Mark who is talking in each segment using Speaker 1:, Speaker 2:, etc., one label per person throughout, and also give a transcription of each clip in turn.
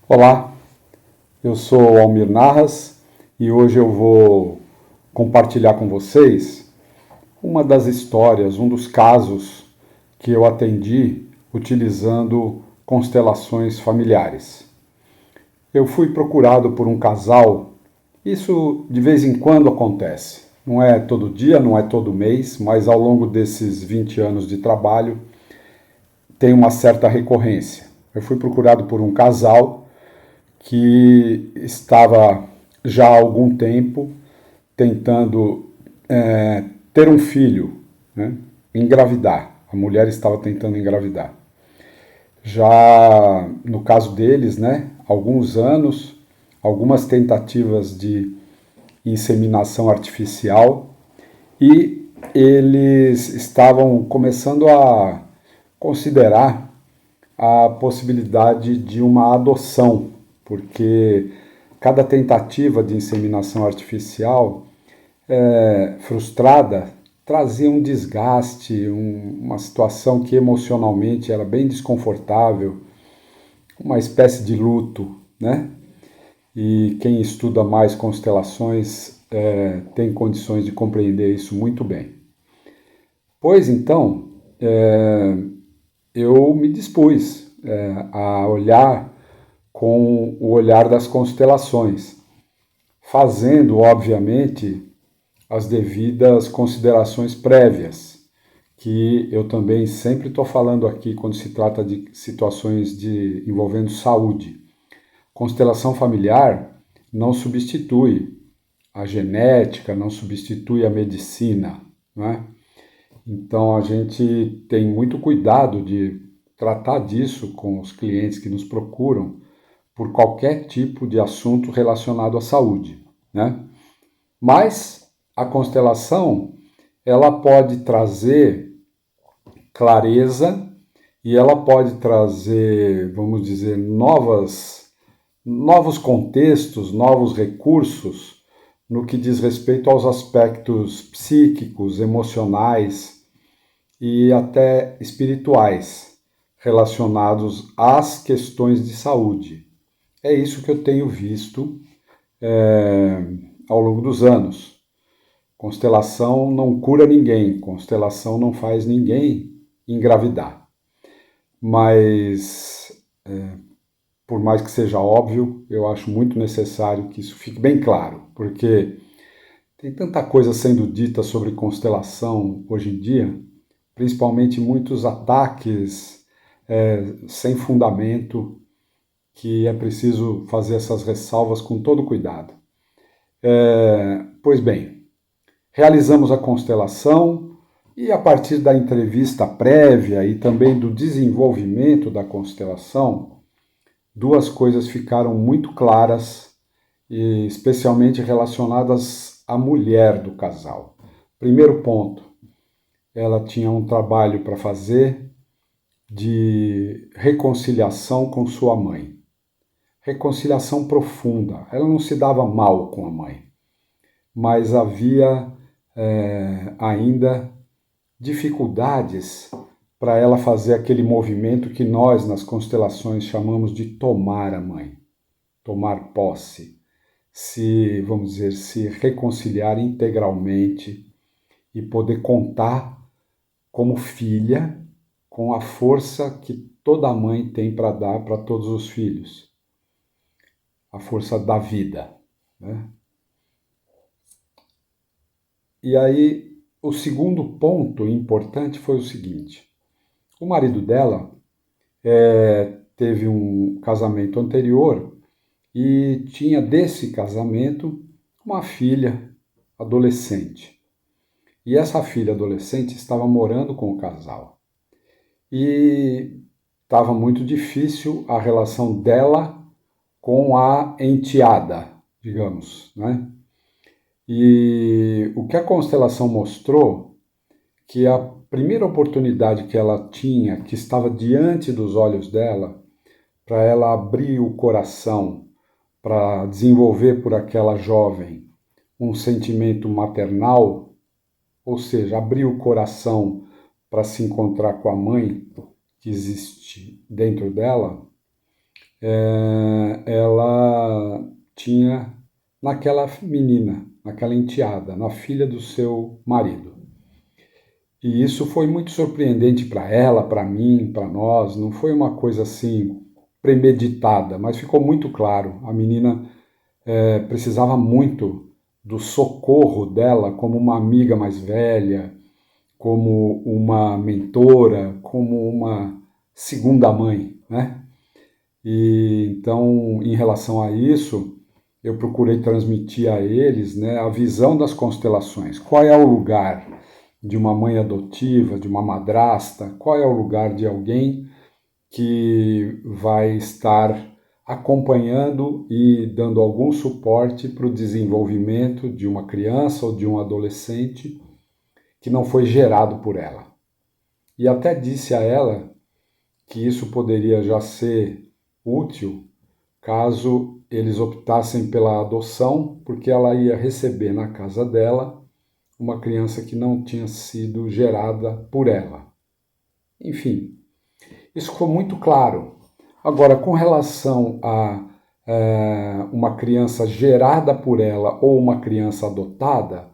Speaker 1: Olá, eu sou Almir Narras e hoje eu vou compartilhar com vocês uma das histórias, um dos casos que eu atendi utilizando constelações familiares. Eu fui procurado por um casal, isso de vez em quando acontece. Não é todo dia, não é todo mês, mas ao longo desses 20 anos de trabalho tem uma certa recorrência. Eu fui procurado por um casal que estava já há algum tempo tentando ter um filho, né? Engravidar. A mulher estava tentando engravidar. Já no caso deles, né, alguns anos, algumas tentativas de inseminação artificial e eles estavam começando a considerar a possibilidade de uma adoção, porque cada tentativa de inseminação artificial frustrada trazia um desgaste, uma situação que emocionalmente era bem desconfortável, uma espécie de luto, né? E quem estuda mais constelações tem condições de compreender isso muito bem. Pois então, eu me dispus a olhar com o olhar das constelações, fazendo, obviamente, as devidas considerações prévias, que eu também sempre estou falando aqui quando se trata de situações envolvendo saúde. Constelação familiar não substitui a genética, não substitui a medicina, né? Então a gente tem muito cuidado de tratar disso com os clientes que nos procuram por qualquer tipo de assunto relacionado à saúde, né? Mas a constelação, ela pode trazer clareza e ela pode trazer, vamos dizer, novos contextos, novos recursos no que diz respeito aos aspectos psíquicos, emocionais e até espirituais relacionados às questões de saúde. É isso que eu tenho visto ao longo dos anos. Constelação não cura ninguém, constelação não faz ninguém engravidar. Mas, por mais que seja óbvio, eu acho muito necessário que isso fique bem claro, porque tem tanta coisa sendo dita sobre constelação hoje em dia, principalmente muitos ataques sem fundamento, que é preciso fazer essas ressalvas com todo cuidado. Pois bem, realizamos a constelação e a partir da entrevista prévia e também do desenvolvimento da constelação, duas coisas ficaram muito claras, e especialmente relacionadas à mulher do casal. Primeiro ponto, ela tinha um trabalho para fazer de reconciliação com sua mãe. Reconciliação profunda. Ela não se dava mal com a mãe, mas havia ainda dificuldades para ela fazer aquele movimento que nós, nas constelações, chamamos de tomar a mãe, tomar posse, vamos dizer, se reconciliar integralmente e poder contar como filha com a força que toda mãe tem para dar para todos os filhos, a força da vida, né? E aí, o segundo ponto importante foi o seguinte: o marido dela teve um casamento anterior e tinha desse casamento uma filha adolescente. E essa filha adolescente estava morando com o casal. E estava muito difícil a relação dela com a enteada, digamos, né? E o que a constelação mostrou, que a primeira oportunidade que ela tinha, que estava diante dos olhos dela, para ela abrir o coração, para desenvolver por aquela jovem um sentimento maternal, ou seja, abrir o coração para se encontrar com a mãe que existe dentro dela, tinha naquela menina, naquela enteada, na filha do seu marido. E isso foi muito surpreendente para ela, para mim, para nós. Não foi uma coisa assim premeditada, mas ficou muito claro. A menina precisava muito do socorro dela como uma amiga mais velha, como uma mentora, como uma segunda mãe, né? E então, em relação a isso, eu procurei transmitir a eles, né, a visão das constelações. Qual é o lugar de uma mãe adotiva, de uma madrasta? Qual é o lugar de alguém que vai estar acompanhando e dando algum suporte para o desenvolvimento de uma criança ou de um adolescente que não foi gerado por ela? E até disse a ela que isso poderia já ser útil caso eles optassem pela adoção, porque ela ia receber na casa dela uma criança que não tinha sido gerada por ela. Enfim, isso ficou muito claro. Agora, com relação a uma criança gerada por ela ou uma criança adotada,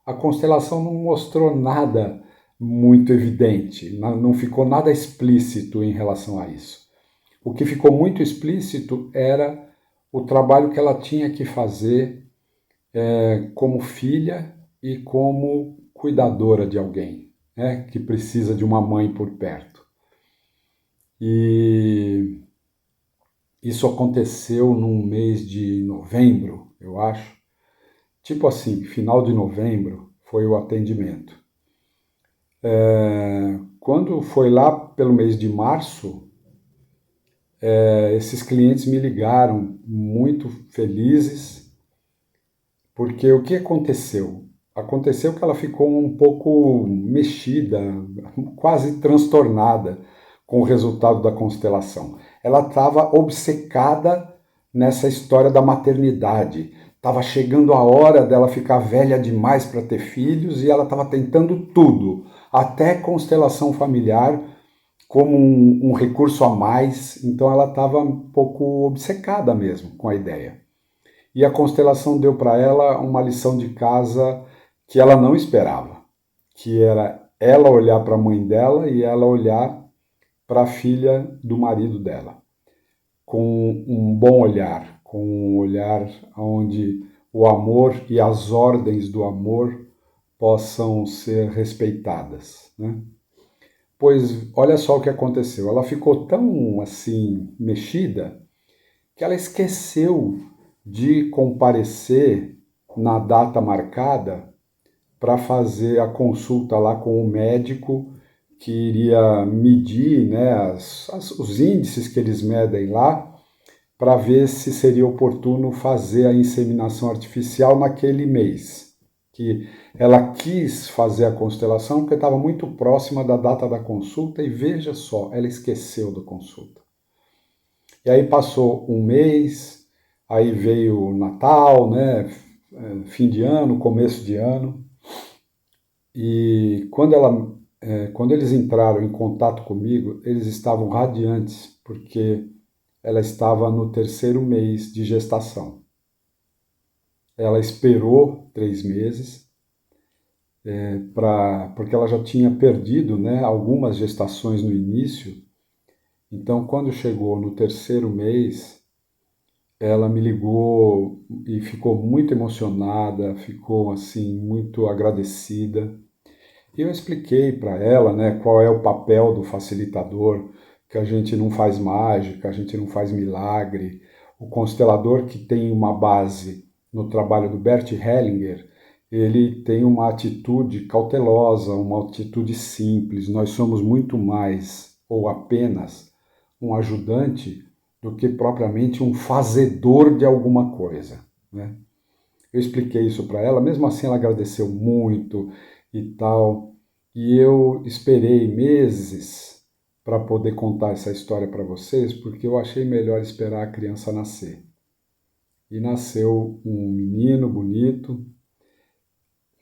Speaker 1: a constelação não mostrou nada muito evidente, não ficou nada explícito em relação a isso. O que ficou muito explícito era o trabalho que ela tinha que fazer como filha e como cuidadora de alguém, né, que precisa de uma mãe por perto. E isso aconteceu num mês de novembro, eu acho. Tipo assim, final de novembro foi o atendimento. Quando foi lá pelo mês de março, esses clientes me ligaram muito felizes, porque o que aconteceu? Aconteceu que ela ficou um pouco mexida, quase transtornada com o resultado da constelação. Ela estava obcecada nessa história da maternidade. Estava chegando a hora dela ficar velha demais para ter filhos e ela estava tentando tudo, até constelação familiar, como um recurso a mais. Então ela estava um pouco obcecada mesmo com a ideia. E a constelação deu para ela uma lição de casa que ela não esperava, que era ela olhar para a mãe dela e ela olhar para a filha do marido dela, com um bom olhar, com um olhar onde o amor e as ordens do amor possam ser respeitadas, né? Pois olha só o que aconteceu. Ela ficou tão assim mexida que ela esqueceu de comparecer na data marcada para fazer a consulta lá com o médico que iria medir, né, os índices que eles medem lá para ver se seria oportuno fazer a inseminação artificial naquele mês. Que ela quis fazer a constelação porque estava muito próxima da data da consulta e veja só, ela esqueceu da consulta. E aí passou um mês, aí veio o Natal, né, fim de ano, começo de ano, e quando eles entraram em contato comigo, eles estavam radiantes, porque ela estava no terceiro mês de gestação. Ela esperou 3 meses, porque ela já tinha perdido, né, algumas gestações no início. Então, quando chegou no terceiro mês, ela me ligou e ficou muito emocionada, ficou assim muito agradecida. E eu expliquei para ela, né, qual é o papel do facilitador, que a gente não faz mágica, a gente não faz milagre. O constelador, que tem uma base no trabalho do Bert Hellinger, ele tem uma atitude cautelosa, uma atitude simples. Nós somos muito mais, ou apenas, um ajudante do que propriamente um fazedor de alguma coisa, né? Eu expliquei isso para ela, mesmo assim ela agradeceu muito e tal. E eu esperei meses para poder contar essa história para vocês, porque eu achei melhor esperar a criança nascer. E nasceu um menino bonito,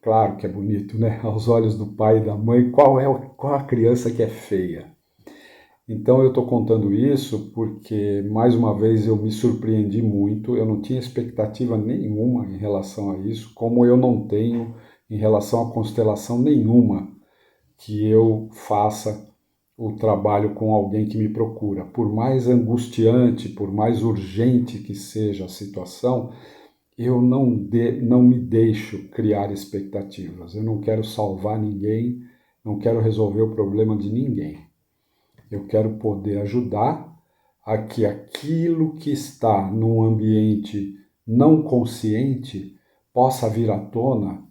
Speaker 1: claro que é bonito, né? Aos olhos do pai e da mãe, qual a criança que é feia? Então eu estou contando isso porque, mais uma vez, eu me surpreendi muito, eu não tinha expectativa nenhuma em relação a isso, como eu não tenho em relação à constelação nenhuma que eu faça o trabalho com alguém que me procura. Por mais angustiante, por mais urgente que seja a situação, eu não me deixo criar expectativas. Eu não quero salvar ninguém, não quero resolver o problema de ninguém. Eu quero poder ajudar a que aquilo que está num ambiente não consciente possa vir à tona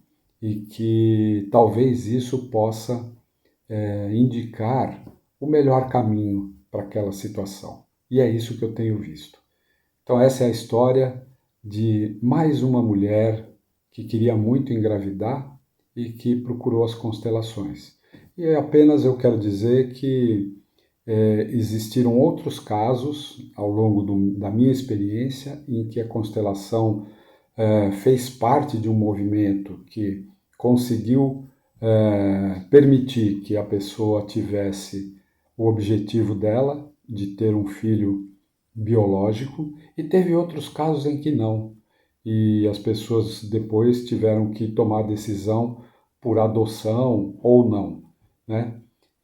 Speaker 1: e que talvez isso possa indicar o melhor caminho para aquela situação. E é isso que eu tenho visto. Então, essa é a história de mais uma mulher que queria muito engravidar e que procurou as constelações. E apenas eu quero dizer que existiram outros casos ao longo da minha experiência em que a constelação fez parte de um movimento que conseguiu permitir que a pessoa tivesse o objetivo dela, de ter um filho biológico, e teve outros casos em que não. E as pessoas depois tiveram que tomar decisão por adoção ou não, né?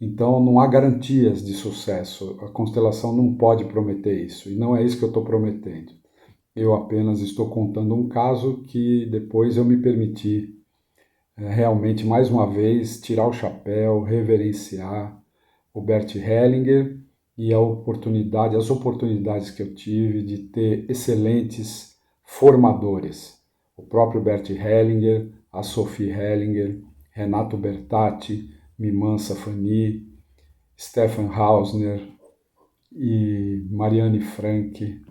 Speaker 1: Então não há garantias de sucesso. A constelação não pode prometer isso, e não é isso que eu estou prometendo. Eu apenas estou contando um caso que depois eu me permiti realmente, mais uma vez, tirar o chapéu, reverenciar o Bert Hellinger e as oportunidades que eu tive de ter excelentes formadores. O próprio Bert Hellinger, a Sophie Hellinger, Renato Bertatti, Miman Safani, Stefan Hausner e Marianne Frank,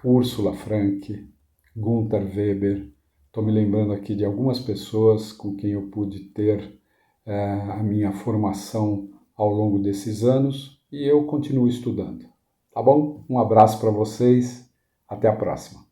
Speaker 1: Úrsula Frank, Gunther Weber. Estou me lembrando aqui de algumas pessoas com quem eu pude ter a minha formação ao longo desses anos e eu continuo estudando. Tá bom? Um abraço para vocês, até a próxima.